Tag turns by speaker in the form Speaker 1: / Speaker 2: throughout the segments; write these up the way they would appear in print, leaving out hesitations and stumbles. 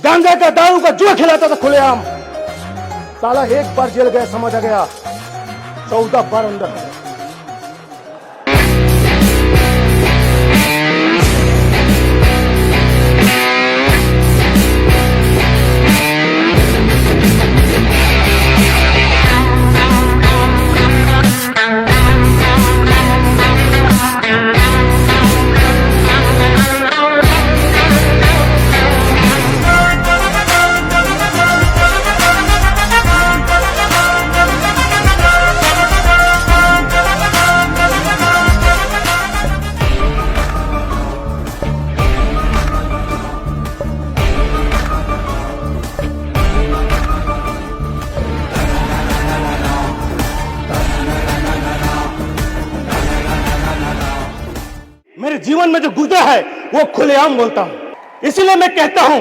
Speaker 1: गांजा का दारू का जुआ खिलाता था खुलेआम। साला एक बार जेल गया समझ आ गया, 14 बार अंदर है। मेरे जीवन में जो गुजरा है वो खुलेआम बोलता हूं। इसीलिए मैं कहता हूं,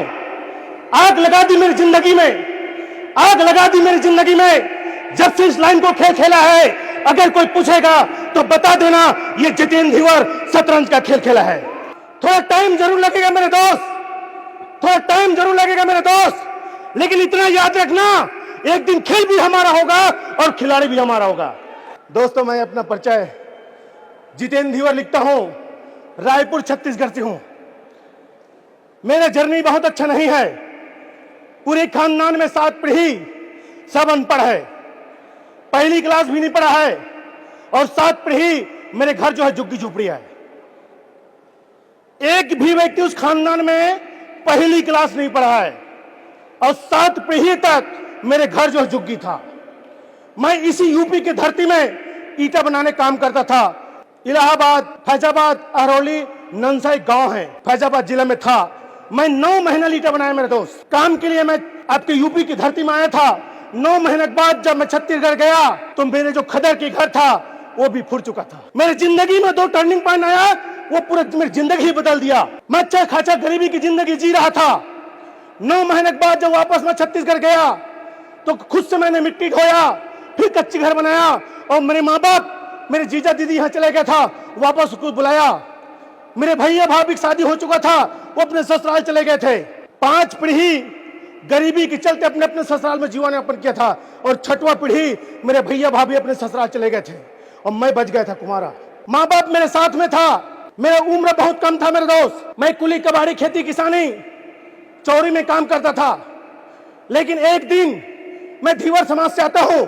Speaker 1: आग लगा दी मेरी जिंदगी में, आग लगा दी मेरी जिंदगी में। जब से इस लाइन को खेल खेला है, अगर कोई पूछेगा तो बता देना ये जितेंद्र धीवर शतरंज का खेल खेला है। थोड़ा टाइम जरूर लगेगा मेरे दोस्त, थोड़ा टाइम जरूर लगेगा मेरे दोस्त, लेकिन इतना याद रखना, एक दिन खेल भी हमारा होगा और खिलाड़ी भी हमारा होगा। दोस्तों, मैं अपना परिचय जितेंद्र धीवर लिखता हूं, रायपुर छत्तीसगढ़ से हूं। मेरा जर्नी बहुत अच्छा नहीं है। पूरे खानदान में 7 पीढ़ी सब अनपढ़ है, पहली क्लास भी नहीं पढ़ा है, और 7 पीढ़ी मेरे घर जो है झुग्गी झोपड़ी है। एक भी व्यक्ति उस खानदान में पहली क्लास नहीं पढ़ा है, और 7 पीढ़ी तक मेरे घर जो है झुग्गी था। मैं इसी यूपी की धरती में ईटा बनाने काम करता था। इलाहाबाद, फैजाबाद, अरौली, नंसा एक गांव है, फैजाबाद जिले में था। मैं 9 महीना ईटा बनाया मेरे दोस्त। काम के लिए मैं आपके यूपी की धरती में आया था। 9 महीने के बाद जब मैं छत्तीसगढ़ गया तो मेरे जो खदर के घर था वो भी फूट चुका था। मेरी जिंदगी में 2 टर्निंग पॉइंट आया, वो पूरा मेरी जिंदगी ही बदल दिया। मैं अच्छा खाचा गरीबी की जिंदगी जी रहा था। 9 महीने के बाद जब वापस मैं छत्तीसगढ़ गया तो खुद से मैंने मिट्टी ढोया, फिर कच्ची घर बनाया, और मेरे माँ बाप, मेरे जीजा दीदी यहाँ चले गया था, वापस उसको बुलाया। मेरे भैया भाभी की शादी हो चुका था, वो अपने ससुराल चले गए थे। 5 पीढ़ी गरीबी के चलते अपने अपने ससुराल में जीवन यापन किया था, और 6वां पीढ़ी मेरे भैया भाभी अपने ससुराल चले गए थे, और मैं बच गया था कुमारा। माँ बाप मेरे साथ में था, मेरा उम्र बहुत कम था मेरे दोस्त। मैं कुली कबाड़ी, खेती किसानी, चौरी में काम करता था। लेकिन एक दिन मैं धीवर समाज से आता हूं।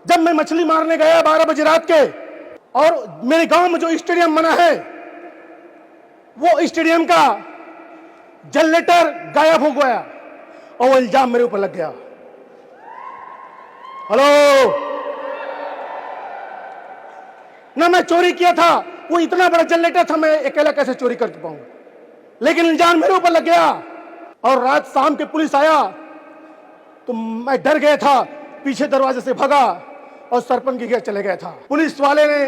Speaker 1: जब मैं मछली मारने गया 12 बजे रात के, और मेरे गांव में जो स्टेडियम बना है, वो स्टेडियम का जनरेटर गायब हो गया, और वो इल्जाम मेरे ऊपर लग गया। हेलो, ना मैं चोरी किया था, वो इतना बड़ा जनरेटर था, मैं अकेला कैसे चोरी करके पाऊंगा। लेकिन इल्जाम मेरे ऊपर लग गया, और रात शाम के पुलिस आया तो मैं डर गया था, पीछे दरवाजे से भागा और सरपंच के घर चले गया था। पुलिस वाले ने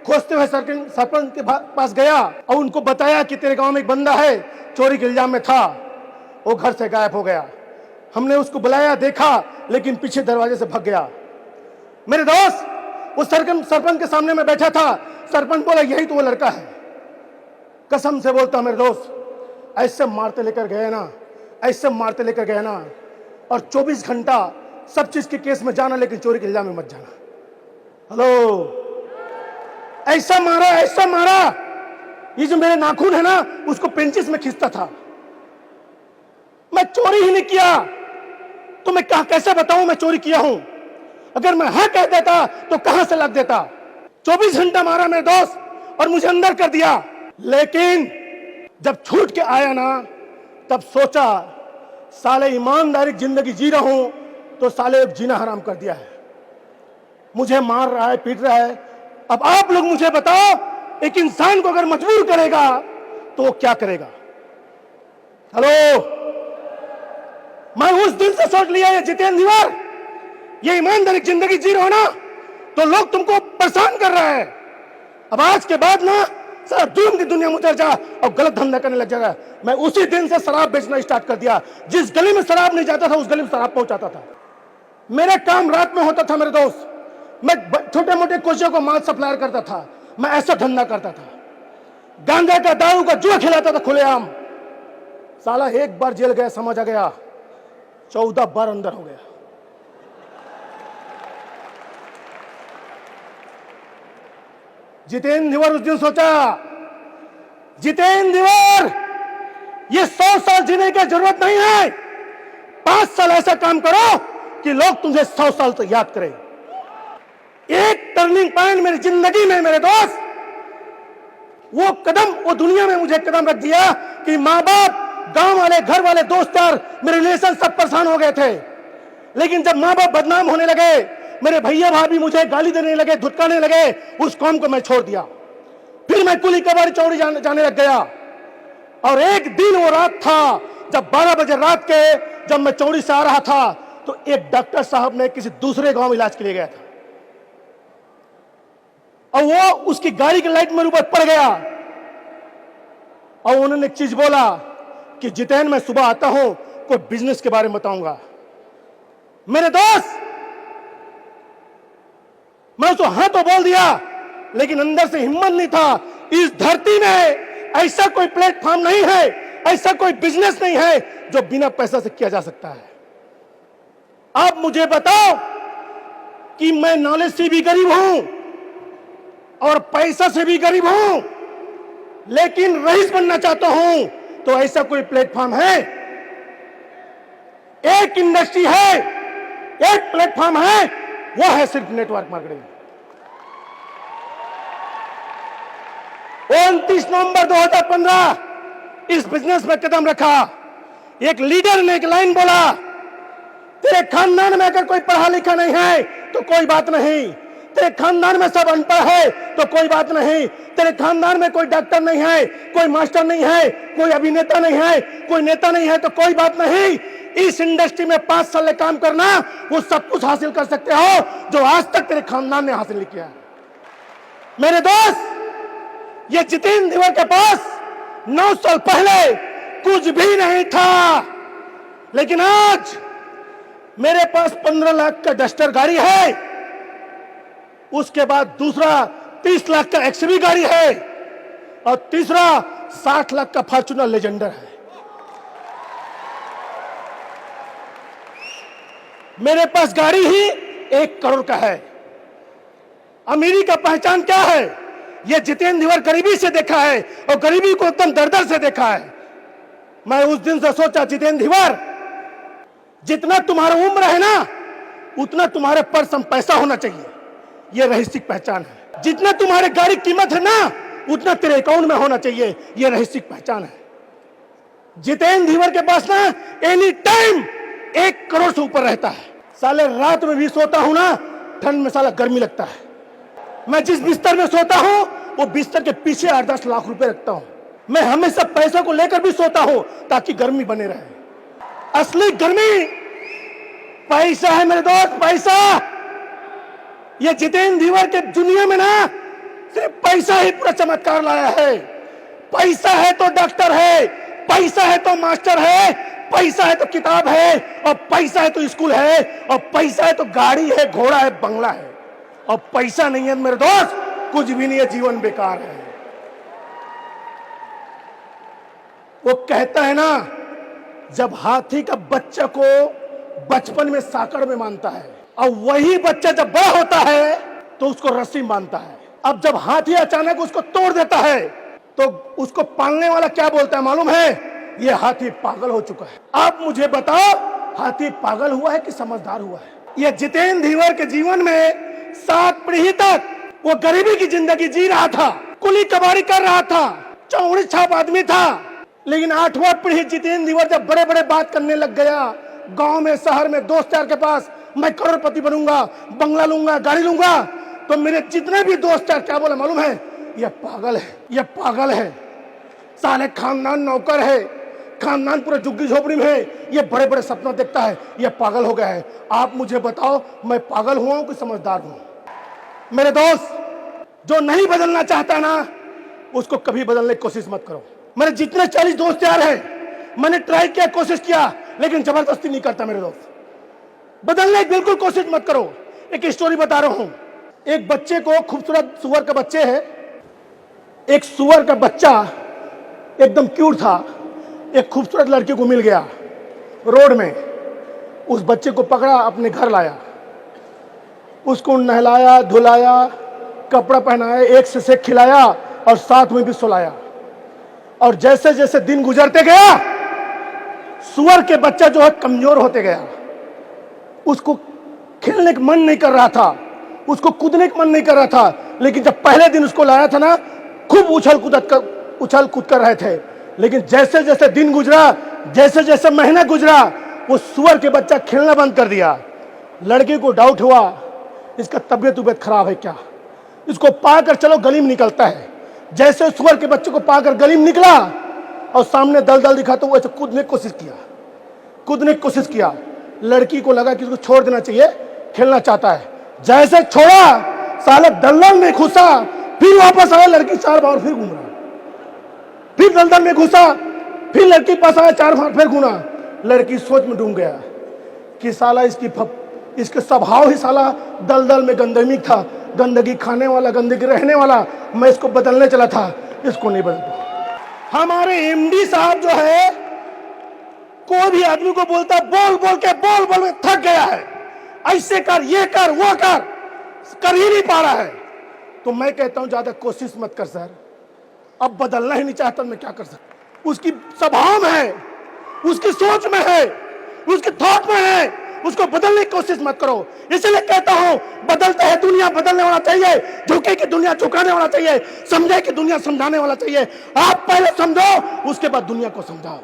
Speaker 1: खोजते हुए सरपंच के पास गया और उनको बताया कि तेरे गांव में एक बंदा है, चोरी के इल्जाम में था, वो घर से गायब हो गया। हमने उसको बुलाया, देखा, लेकिन पीछे दरवाजे से भाग गया। मेरे दोस्त, वो सरपंच के सामने में बैठा था। सरपंच बोला, यही तो वो लड़का है। कसम से बोलता मेरे दोस्त, ऐसे मारते लेकर गए ना, ऐसे मारते लेकर गए ना, और 24 घंटा सब चीज के केस में जाना, लेकिन चोरी के इल्जाम में मत जाना। हेलो, ऐसा मारा, ऐसा मारा, ये जो मेरे नाखून है ना, उसको पेंचिस में खींचता था। मैं चोरी ही नहीं किया, तो मैं कैसे बताऊं मैं चोरी किया हूं? अगर मैं हाँ कह देता तो कहां से लग देता। 24 घंटा मारा मेरे दोस्त, और मुझे अंदर कर दिया। लेकिन जब छूट के आया ना, तब सोचा साले ईमानदारी जिंदगी जी रहा हूं, तो साले जीना हराम कर दिया है। मुझे मार रहा है, पीट रहा है। अब आप लोग मुझे बताओ, एक इंसान को अगर मजबूर करेगा तो वो क्या करेगा? हेलो, मैं उस दिन से सोच लिया, ये जितेंद्र धीवर, ये ईमानदारी जिंदगी जी रहे हो ना, तो लोग तुमको परेशान कर रहे हैं। अब आज के बाद ना सारा जुर्म की दुनिया में उतर जा और गलत धंधा करने लग जाएगा। मैं उसी दिन से शराब बेचना स्टार्ट कर दिया। जिस गली में शराब नहीं जाता था, उस गली में शराब पहुंचाता था। मेरा काम रात में होता था मेरे दोस्त। मैं छोटे मोटे कोचियों को माल सप्लायर करता था। मैं ऐसा धंधा करता था। गांजा का, दारू का जुआ खिलाता था खुलेआम। साला एक बार जेल गया समझ आ गया, 14 बार अंदर हो गया। जितेंद्र धीवर उस दिन सोचा, जितेंद्र धीवर ये 100 साल जीने की जरूरत नहीं है, 5 साल ऐसा काम करो कि लोग तुझे 100 साल तक याद करें। एक टर्निंग पॉइंट मेरी जिंदगी में मेरे दोस्त, वो कदम, वो दुनिया में मुझे कदम रख दिया कि मां बाप, गांव वाले, घर वाले, दोस्त यार, मेरे रिलेशन सब परेशान हो गए थे। लेकिन जब मां बाप बदनाम होने लगे, मेरे भैया भाभी मुझे गाली देने लगे, धुतकारने लगे, उस कौम को मैं छोड़ दिया। फिर मैं कुली कबाड़ी चौड़ी जाने लग गया। और एक दिन वो रात था जब 12 बजे रात के, जब मैं चौड़ी से आ रहा था, तो एक डॉक्टर साहब ने किसी दूसरे गांव इलाज के लिए गया था, और वो उसकी गाड़ी की लाइट मेरे ऊपर पड़ गया, और उन्होंने एक चीज बोला कि जितेंद्र, मैं सुबह आता हूं, कोई बिजनेस के बारे में बताऊंगा। मेरे दोस्त, मैं उसको हाँ तो बोल दिया, लेकिन अंदर से हिम्मत नहीं था। इस धरती में ऐसा कोई प्लेटफॉर्म नहीं है, ऐसा कोई बिजनेस नहीं है जो बिना पैसा से किया जा सकता है। आप मुझे बताओ कि मैं नॉलेज से भी गरीब हूं और पैसा से भी गरीब हूं, लेकिन रईस बनना चाहता हूं, तो ऐसा कोई प्लेटफॉर्म है? एक इंडस्ट्री है, एक प्लेटफॉर्म है, वो है सिर्फ नेटवर्क मार्केटिंग। 29 नवंबर 2015 इस बिजनेस में कदम रखा। एक लीडर ने एक लाइन बोला, तेरे खानदान में अगर कोई पढ़ा लिखा नहीं है तो कोई बात नहीं, तेरे खानदान में सब अनपढ़ है तो कोई बात नहीं, तेरे खानदान में कोई डॉक्टर नहीं है, कोई मास्टर नहीं है, कोई अभिनेता नहीं है, कोई नेता नहीं है तो कोई बात नहीं। इस इंडस्ट्री में 5 साल काम करना, वो सब कुछ हासिल कर सकते हो जो आज तक तेरे खानदान ने हासिल नहीं किया। मेरे दोस्त, ये जितेंद्र धीवर के पास 9 साल पहले कुछ भी नहीं था, लेकिन आज मेरे पास 15 लाख का डस्टर गाड़ी है, उसके बाद दूसरा 30 लाख का एक्सवी गाड़ी है, और तीसरा 60 लाख का फॉर्च्यूनर लेजेंडर है। मेरे पास गाड़ी ही 1 करोड़ का है। अमीरी का पहचान क्या है? यह जितेंद्र धीवर गरीबी से देखा है, और गरीबी को एकदम दर-दर से देखा है। मैं उस दिन से सोचा, जितेंद्र धीवर, जितना तुम्हारा उम्र है ना, उतना तुम्हारे पर्स में पैसा होना चाहिए, यह रहस्यिक पहचान है। जितना तुम्हारे गाड़ी की कीमत है ना, उतना तेरे अकाउंट में होना चाहिए, यह रहस्यिक पहचान है। जितेंद्र धीवर के पास ना एनी टाइम 1 करोड़ से ऊपर रहता है। साले रात में भी सोता हूं ना, ठंड में साला गर्मी लगता है। मैं जिस बिस्तर में सोता हूं, वो बिस्तर के पीछे 8-10 लाख रुपए रखता हूं। मैं हमेशा पैसा को लेकर भी सोता हूं ताकि गर्मी बने रहे। असली गर्मी पैसा है मेरे दोस्त, पैसा। ये जितेंद्र धीवर के दुनिया में ना सिर्फ पैसा ही पूरा चमत्कार लाया है। पैसा है तो डॉक्टर है, पैसा है तो मास्टर है, पैसा है तो किताब है, और पैसा है तो स्कूल है, और पैसा है तो गाड़ी है, घोड़ा है, बंगला है। और पैसा नहीं है मेरे दोस्त, कुछ भी नहीं है, जीवन बेकार है। वो कहता है ना, जब हाथी का बच्चा को बचपन में साकड़ में मानता है, और वही बच्चा जब बड़ा होता है तो उसको रस्सी मानता है। अब जब हाथी अचानक उसको तोड़ देता है तो उसको पालने वाला क्या बोलता है मालूम है? ये हाथी पागल हो चुका है। आप मुझे बताओ, हाथी पागल हुआ है कि समझदार हुआ है? ये जितेंद्र धीवर के जीवन में 7 पीढ़ी तक वो गरीबी की जिंदगी जी रहा था, कुली कबाड़ी कर रहा था, चौड़ी छाप आदमी था। लेकिन 8वां पीढ़ी जितेंद्र धीवर जब बड़े बड़े बात करने लग गया, गांव में, शहर में, दोस्त यार के पास, मैं करोड़पति बनूंगा, बंगला लूंगा, गाड़ी लूंगा, तो मेरे जितने भी दोस्त यार क्या बोले मालूम है? ये पागल है, ये पागल है। साले खानदान नौकर है, खानदान पूरे झुग्गी झोपड़ी में है, ये बड़े बड़े सपना देखता है, ये पागल हो गया है। आप मुझे बताओ, मैं पागल हुआ हूं कि समझदार हूं? मेरे दोस्त, जो नहीं बदलना चाहता ना, उसको कभी बदलने की कोशिश मत करो। मेरे जितने 40 दोस्त यार हैं, मैंने ट्राई किया, कोशिश किया, लेकिन जबरदस्ती नहीं करता। मेरे दोस्त, बदलने की बिल्कुल कोशिश मत करो। एक स्टोरी बता रहा हूं। एक बच्चे को, खूबसूरत सुअर का बच्चे है, एक सुअर का बच्चा एकदम क्यूट था, एक खूबसूरत लड़की को मिल गया रोड में, उस बच्चे को पकड़ा, अपने घर लाया, उसको नहलाया धुलाया, कपड़ा पहनाया, एक से खिलाया और साथ में भी सुलाया। और जैसे जैसे दिन गुजरते गया, सुअर के बच्चा जो है कमजोर होते गया। उसको खेलने का मन नहीं कर रहा था, उसको कूदने का मन नहीं कर रहा था। लेकिन जब पहले दिन उसको लाया था ना, खूब उछल कूद कर रहे थे। लेकिन जैसे जैसे दिन गुजरा, जैसे जैसे महीना गुजरा, वो सुअर के बच्चा खेलना बंद कर दिया। लड़के को डाउट हुआ इसका तबीयत खराब है क्या। इसको पाकर चलो गली में निकलता है। जैसे सुअर के बच्चे को पाकर गली में निकला और सामने दलदल दिखा तो वो ऐसे कूदने की कोशिश किया। लड़की को लगा कि इसको छोड़ देना चाहिए, खेलना चाहता है। जैसे छोड़ा, साले दलदल में घुसा, फिर वापस आया, लड़की 4 बार फिर घूम रहा, फिर दलदल में घुसा, फिर लड़की पास आया, 4 बार फिर घूमा। लड़की सोच में डूब गया कि साला इसके स्वभाव ही साला दलदल में गंदगी था, गंदगी खाने वाला, गंदगी रहने वाला। मैं इसको बदलने चला था, इसको नहीं बदल पाया। हमारे एमडी साहब जो है, कोई भी आदमी को बोलता बोल बोल के थक गया है, ऐसे कर, ये कर, वो कर ही नहीं पा रहा है। तो मैं कहता हूं ज्यादा कोशिश मत कर सर, अब बदलना ही नहीं चाहता, मैं क्या कर सकता। उसकी स्वभाव में है, उसकी सोच में है, उसके थॉट में है, उसको बदलने की कोशिश मत करो। इसलिए कहता हूं बदलता है दुनिया, बदलने वाला चाहिए। झुके की दुनिया झुकाने वाला चाहिए, समझे की दुनिया समझाने वाला चाहिए। आप पहले समझो, उसके बाद दुनिया को समझाओ।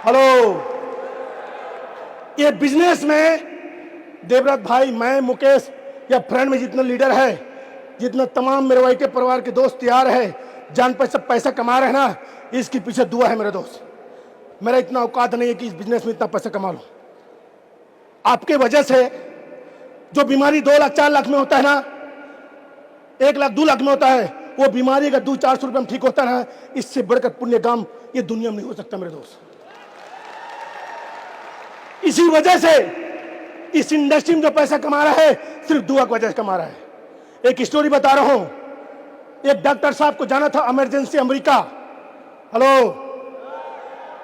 Speaker 1: हेलो, ये बिजनेस में देवव्रत भाई, मैं, मुकेश या फ्रेंड में जितना लीडर है, जितना तमाम मेरे भाई के परिवार के दोस्त तैयार है, जान पर सब पैसा कमा रहे हैं ना, इसके पीछे दुआ है मेरे दोस्त। मेरा इतना औकात नहीं है कि इस बिजनेस में इतना पैसा कमा लूं। आपके वजह से जो बीमारी 2 लाख 4 लाख में होता है ना, 1 लाख 2 लाख में होता है, वो बीमारी अगर 200-400 रुपए में ठीक होता है ना, इससे बढ़कर पुण्य काम ये दुनिया में नहीं हो सकता मेरे दोस्त। इसी वजह से इस इंडस्ट्री में जो पैसा कमा रहा है, सिर्फ दुआ की वजह से कमा रहा है। एक स्टोरी बता रहा हूं, एक डॉक्टर साहब को जाना था इमरजेंसी अमेरिका। हेलो,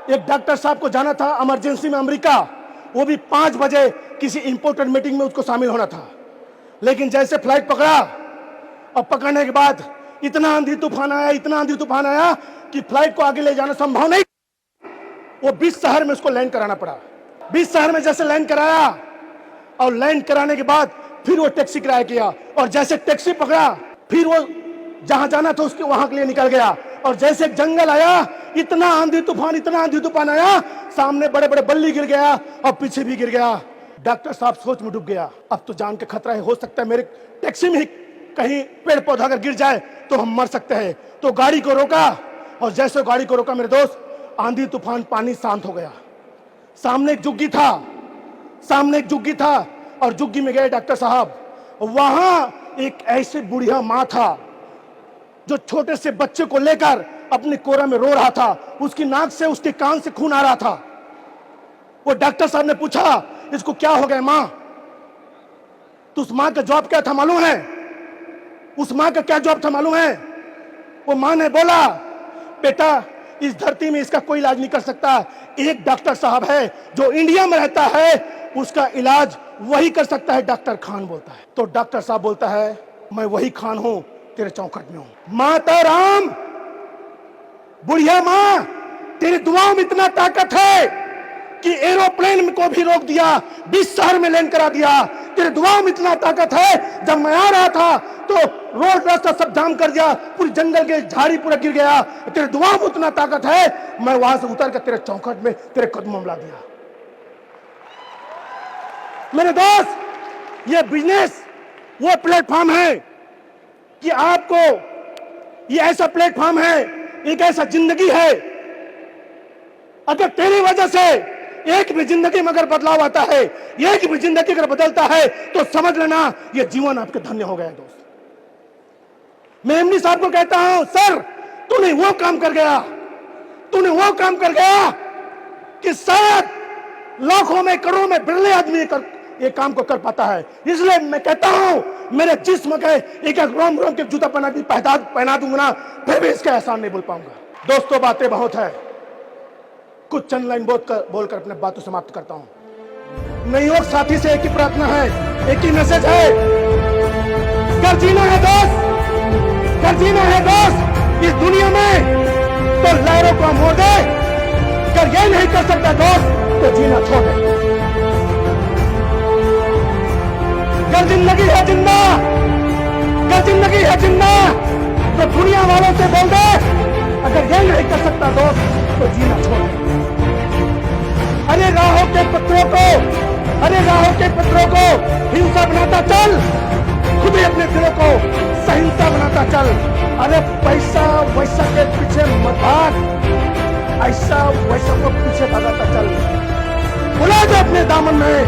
Speaker 1: एक डॉक्टर साहब को जाना था इमरजेंसी में अमेरिका, वो भी 5 बजे किसी इंपॉर्टेंट मीटिंग में उसको शामिल होना था। लेकिन जैसे फ्लाइट पकड़ा, और पकड़ने के बाद इतना आंधी तूफान आया कि फ्लाइट को आगे ले जाना संभव नहीं। वो 20 शहर में उसको लैंड कराना पड़ा। 20 शहर में जैसे लैंड कराया, और लैंड कराने के बाद फिर वो टैक्सी किराया किया, और जैसे टैक्सी पकड़ा, फिर वो जहां जाना था उसके वहां के लिए निकल गया। और जैसे एक जंगल आया, इतना आंधी तूफान आया, सामने बड़े बड़े बल्ली गिर गया और पीछे भी गिर गया। डॉक्टर साहब सोच में डूब गया, अब तो जान का खतरा है, हो सकता है मेरे टैक्सी में ही कहीं पेड़ पौधा अगर गिर जाए तो हम मर सकते हैं। तो गाड़ी को रोका, और जैसे गाड़ी को रोका मेरे दोस्त, आंधी तूफान पानी शांत हो गया। सामने एक जुग्गी था, और जुग्गी में गए डॉक्टर साहब। वहां एक ऐसी बुढ़िया मां था जो छोटे से बच्चे को लेकर अपने कोरा में रो रहा था। उसकी नाक से, उसके कान से खून आ रहा था। वो डॉक्टर साहब ने पूछा, इसको क्या हो गया मां? तो उस मां का जवाब क्या था मालूम है? उस मां का क्या जवाब था मालूम है? वो मां ने बोला, बेटा इस धरती में इसका कोई इलाज नहीं कर सकता। एक डॉक्टर साहब है जो इंडिया में रहता है, उसका इलाज वही कर सकता है, डॉक्टर खान बोलता है। तो डॉक्टर साहब बोलता है, मैं वही खान हूं, तेरे चौखट में हूं। माता राम, बुढ़िया मां, तेरी दुआओं में इतना ताकत है कि एरोप्लेन को भी रोक दिया, 20 शहर में लैंड करा दिया। तेरे दुआओं में इतना ताकत है, जब मैं आ रहा था तो रोड रास्ता सब जाम कर दिया, पूरी जंगल के झाड़ी पूरा गिर गया। तेरे दुआओं में उतना ताकत है, मैं वहां से उतर कर तेरे चौखट में, तेरे कदमों में ला दिया। मेरे दोस्त, ये बिजनेस वो प्लेटफॉर्म है कि आपको, ये ऐसा प्लेटफॉर्म है, एक ऐसा जिंदगी है, अगर तेरी वजह से एक भी जिंदगी में अगर बदलाव आता है, एक भी जिंदगी अगर बदलता है, तो समझ लेना ये जीवन आपके धन्य हो गया। दोस्त, मैं एमडी साहब को कहता हूं, सर तूने वो काम कर गया कि शायद लाखों में, करोड़ों में बिरले आदमी ये काम को कर पाता है। इसलिए मैं कहता हूं मेरे जिस्म के एक एक रोम रोम के जूता पहना दूंगा ना, फिर भी इसका एहसान नहीं बोल पाऊंगा। दोस्तों, बातें बहुत है, कुछ चंद लाइन बोलकर अपने बातों समाप्त करता हूं। नहीं और साथी से एक ही प्रार्थना है, एक ही मैसेज है, कर जीना है दोस्त, कर जीना है दोस्त इस दुनिया में, तो लहरों को मोड़ दे। कर ये नहीं कर सकता दोस्त तो जीना छोड़ दे। कर जिंदगी है जिंदा, कर जिंदगी है जिंदा, तो दुनिया वालों से बोल दे। अगर ये नहीं कर सकता दोस्त तो जीना छोड़ दे। अरे राहों के पत्थरों को, अरे राहों के पत्थरों को हिंसा बनाता चल, खुद ही अपने दिलों को सहिंसा बनाता चल। अरे पैसा वैसा के पीछे मत भाग, ऐसा वैसा को पीछे भगाता चल। बुला दे अपने दामन में,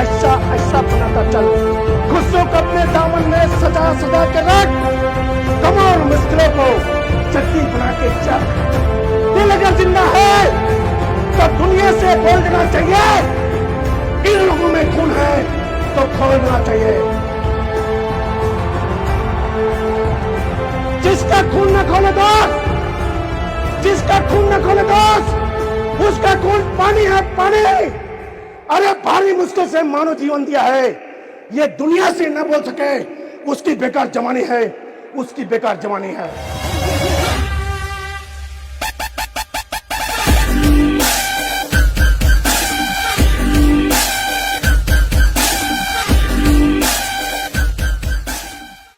Speaker 1: ऐसा ऐसा बनाता चल। गुस्सों को अपने दामन में सजा सजा के रख, तमाम मुश्किलों को चट्टी बना के चल। दिल अगर जिंदा है तो दुनिया से बोल देना चाहिए, इन लोगों में खून है तो खोल देना चाहिए। जिसका खून न खोले दोस्त, जिसका खून न खोले दोस्त, उसका खून पानी है पानी। अरे भारी मुश्किल से मानव जीवन दिया है, ये दुनिया से न बोल सके उसकी बेकार जवानी है, उसकी बेकार जवानी है।